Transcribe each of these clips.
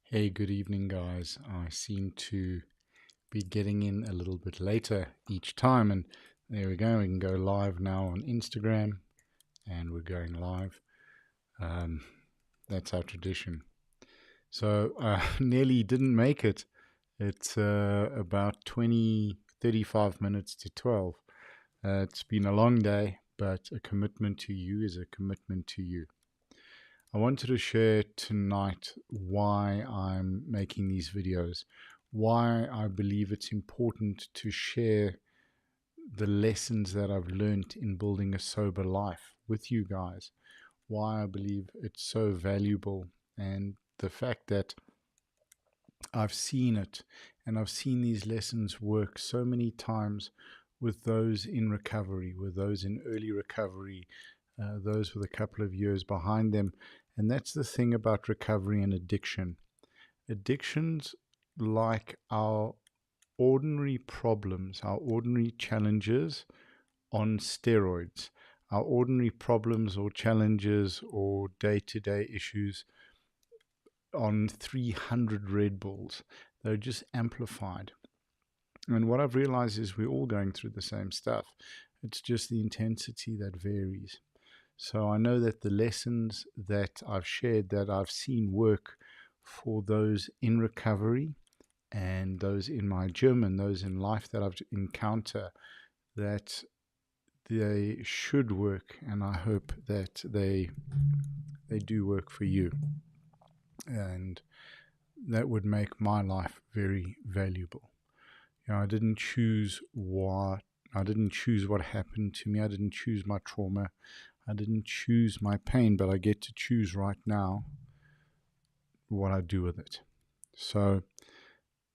Hey, good evening, guys. I seem to be getting in a little bit later each time, and there we go. We can go live now on Instagram, and we're going live. Um, that's our tradition. So, nearly didn't make it. It's about 35 minutes to 12. It's been a long day, but a commitment to you is a commitment to you. I wanted to share tonight why I'm making these videos, why I believe it's important to share the lessons that I've learned in building a sober life with you guys, why I believe it's so valuable, and the fact that I've seen it and I've seen these lessons work so many times with those in recovery, with those in early recovery, those with a couple of years behind them. And that's the thing about recovery and addiction. Addictions, like our ordinary problems, our ordinary challenges on steroids, our ordinary problems or challenges or day to day issues on 300 Red Bulls, they're just amplified. And what I've realized is we're all going through the same stuff. It's just the intensity that varies. So I know that the lessons that I've shared, that I've seen work for those in recovery and those in my gym and those in life that I've encountered, that they should work, and I hope that they do work for you. And that would make my life very valuable. I didn't choose what happened to me. I didn't choose my trauma. I didn't choose my pain, but I get to choose right now what I do with it. So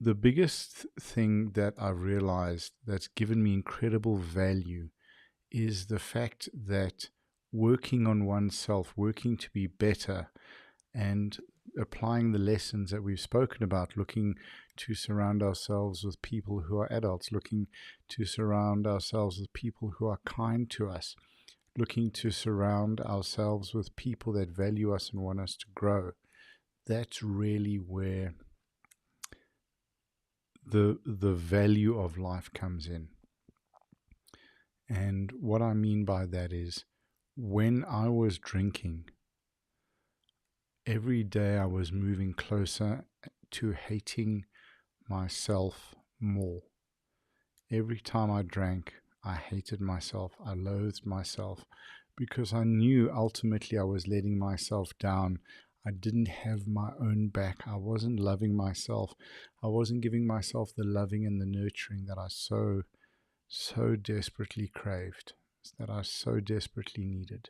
the biggest thing that I've realized that's given me incredible value is the fact that working on oneself, working to be better, and applying the lessons that we've spoken about, looking to surround ourselves with people who are adults, looking to surround ourselves with people who are kind to us, looking to surround ourselves with people that value us and want us to grow. That's really where the value of life comes in. And what I mean by that is, when I was drinking, every day I was moving closer to hating myself more. Every time I drank, I hated myself. I loathed myself because I knew ultimately I was letting myself down. I didn't have my own back. I wasn't loving myself. I wasn't giving myself the loving and the nurturing that I so desperately craved, that I so desperately needed.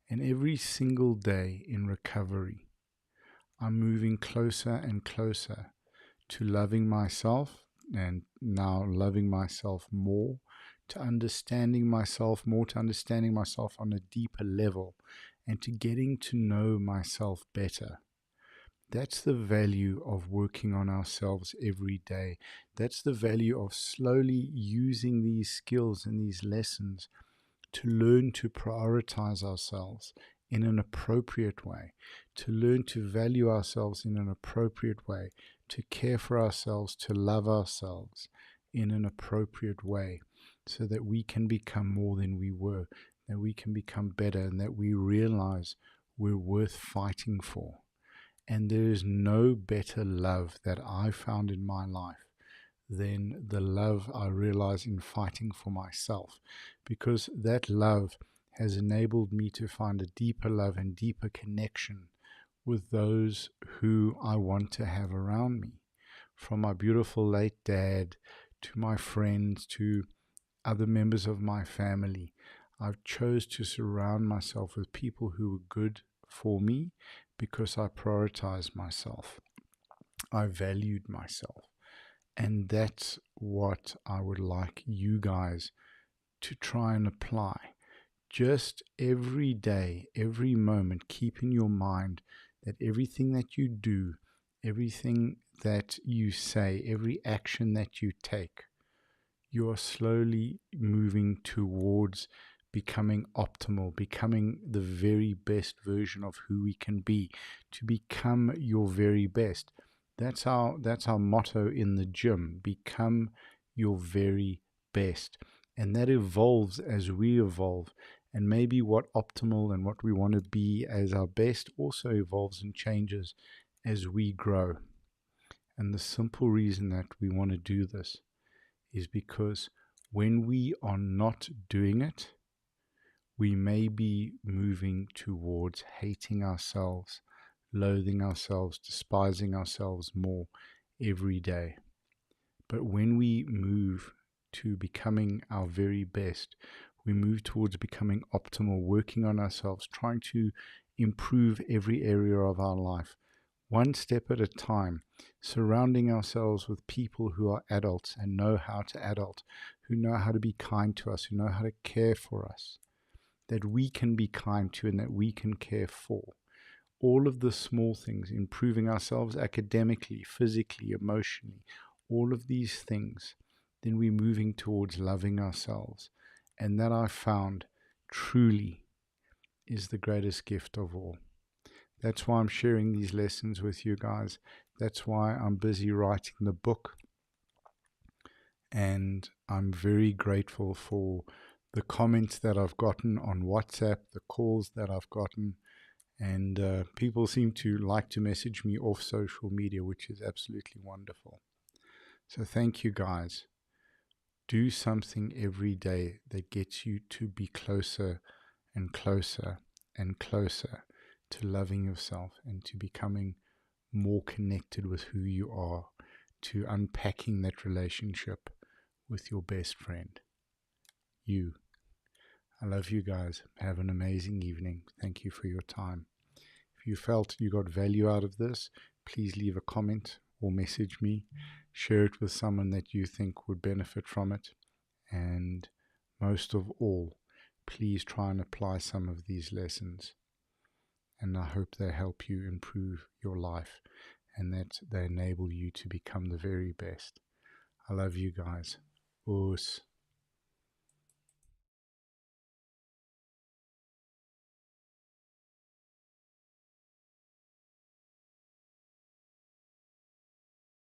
And every single day in recovery, I'm moving closer and closer to loving myself, and now loving myself more, to understanding myself more, to understanding myself on a deeper level, and to getting to know myself better. That's the value of working on ourselves every day. That's the value of slowly using these skills and these lessons to learn to prioritize ourselves in an appropriate way, to learn to value ourselves in an appropriate way, to care for ourselves, to love ourselves in an appropriate way, so that we can become more than we were, that we can become better, and that we realize we're worth fighting for. And there is no better love that I found in my life than the love I realize in fighting for myself, because that love has enabled me to find a deeper love and deeper connection with those who I want to have around me, from my beautiful late dad to my friends to other members of my family. I've chose to surround myself with people who are good for me because I prioritized myself. I valued myself. And that's what I would like you guys to try and apply. Just every day, every moment, keep in your mind that everything that you do, everything that you say, every action that you take, you are slowly moving towards becoming optimal, becoming the very best version of who we can be, to become your very best. That's our motto in the gym: become your very best. And that evolves as we evolve. And maybe what optimal and what we want to be as our best also evolves and changes as we grow. And the simple reason that we want to do this is because when we are not doing it, we may be moving towards hating ourselves, loathing ourselves, despising ourselves more every day. But when we move to becoming our very best, we move towards becoming optimal, working on ourselves, trying to improve every area of our life, one step at a time, surrounding ourselves with people who are adults and know how to adult, who know how to be kind to us, who know how to care for us, that we can be kind to and that we can care for. All of the small things, improving ourselves academically, physically, emotionally, all of these things, then we're moving towards loving ourselves. And that I found truly is the greatest gift of all. That's why I'm sharing these lessons with you guys. That's why I'm busy writing the book. And I'm very grateful for the comments that I've gotten on WhatsApp, the calls that I've gotten. And people seem to like to message me off social media, which is absolutely wonderful. So thank you, guys. Do something every day that gets you to be closer and closer and closer to loving yourself and to becoming more connected with who you are, to unpacking that relationship with your best friend, you. I love you guys. Have an amazing evening. Thank you for your time. If you felt you got value out of this, please leave a comment or message me. Share it with someone that you think would benefit from it. And most of all, please try and apply some of these lessons. And I hope they help you improve your life and that they enable you to become the very best. I love you guys. Oos.